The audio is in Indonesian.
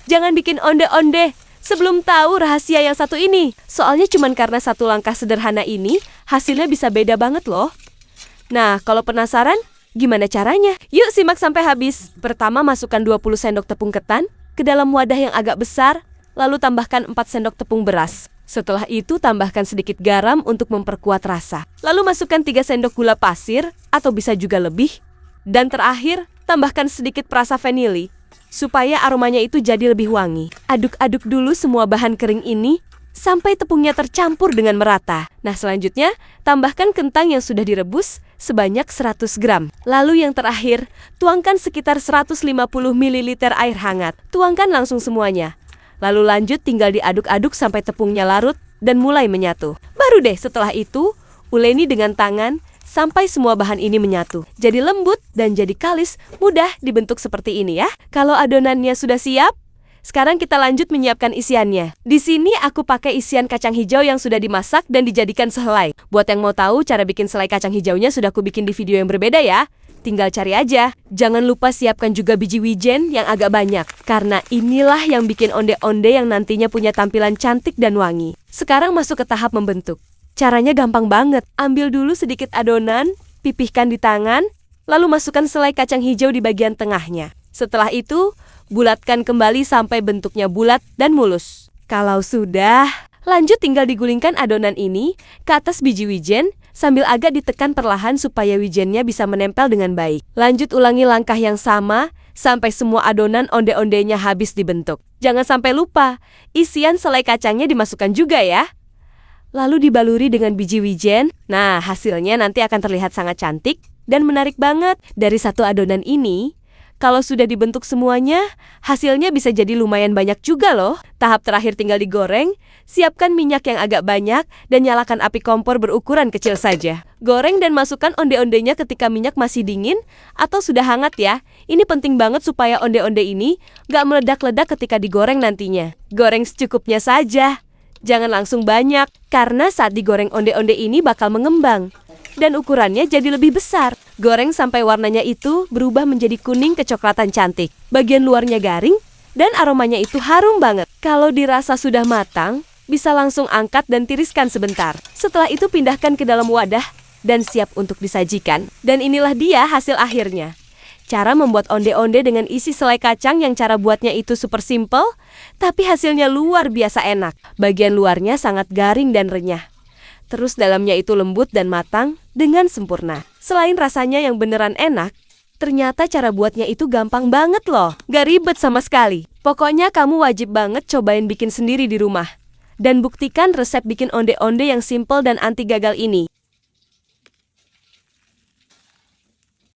Jangan bikin onde-onde sebelum tahu rahasia yang satu ini. Soalnya cuman karena satu langkah sederhana ini, hasilnya bisa beda banget loh. Nah, kalau penasaran, gimana caranya? Yuk simak sampai habis. Pertama, masukkan 20 sendok tepung ketan ke dalam wadah yang agak besar, lalu tambahkan 4 sendok tepung beras. Setelah itu, tambahkan sedikit garam untuk memperkuat rasa. Lalu masukkan 3 sendok gula pasir, atau bisa juga lebih. Dan terakhir, tambahkan sedikit perasa vanili, supaya aromanya itu jadi lebih wangi. Aduk-aduk dulu semua bahan kering ini, sampai tepungnya tercampur dengan merata. Nah, selanjutnya, tambahkan kentang yang sudah direbus sebanyak 100 gram. Lalu yang terakhir, tuangkan sekitar 150 ml air hangat. Tuangkan langsung semuanya. Lalu lanjut tinggal diaduk-aduk sampai tepungnya larut dan mulai menyatu. Baru deh setelah itu, uleni dengan tangan sampai semua bahan ini menyatu. Jadi lembut dan jadi kalis, mudah dibentuk seperti ini ya. Kalau adonannya sudah siap, sekarang kita lanjut menyiapkan isiannya. Di sini aku pakai isian kacang hijau yang sudah dimasak dan dijadikan sehelai. Buat yang mau tahu cara bikin selai kacang hijaunya sudah aku bikin di video yang berbeda ya. Tinggal cari aja. Jangan lupa siapkan juga biji wijen yang agak banyak. Karena inilah yang bikin onde-onde yang nantinya punya tampilan cantik dan wangi. Sekarang masuk ke tahap membentuk. Caranya gampang banget. Ambil dulu sedikit adonan, pipihkan di tangan, lalu masukkan selai kacang hijau di bagian tengahnya. Setelah itu, bulatkan kembali sampai bentuknya bulat dan mulus. Kalau sudah, lanjut tinggal digulingkan adonan ini ke atas biji wijen sambil agak ditekan perlahan supaya wijennya bisa menempel dengan baik. Lanjut ulangi langkah yang sama sampai semua adonan onde-ondenya habis dibentuk. Jangan sampai lupa, isian selai kacangnya dimasukkan juga ya. Lalu dibaluri dengan biji wijen. Nah, hasilnya nanti akan terlihat sangat cantik dan menarik banget. Dari satu adonan ini, kalau sudah dibentuk semuanya, hasilnya bisa jadi lumayan banyak juga loh. Tahap terakhir tinggal digoreng. Siapkan minyak yang agak banyak dan nyalakan api kompor berukuran kecil saja. Goreng dan masukkan onde-ondenya ketika minyak masih dingin atau sudah hangat ya. Ini penting banget supaya onde-onde ini gak meledak-ledak ketika digoreng nantinya. Goreng secukupnya saja. Jangan langsung banyak, karena saat digoreng onde-onde ini bakal mengembang. Dan ukurannya jadi lebih besar. Goreng sampai warnanya itu berubah menjadi kuning kecoklatan cantik. Bagian luarnya garing, dan aromanya itu harum banget. Kalau dirasa sudah matang, bisa langsung angkat dan tiriskan sebentar. Setelah itu pindahkan ke dalam wadah, dan siap untuk disajikan. Dan inilah dia hasil akhirnya. Cara membuat onde-onde dengan isi selai kacang yang cara buatnya itu super simple, tapi hasilnya luar biasa enak. Bagian luarnya sangat garing dan renyah. Terus dalamnya itu lembut dan matang dengan sempurna. Selain rasanya yang beneran enak, ternyata cara buatnya itu gampang banget loh. Gak ribet sama sekali. Pokoknya kamu wajib banget cobain bikin sendiri di rumah. Dan buktikan resep bikin onde-onde yang simple dan anti gagal ini.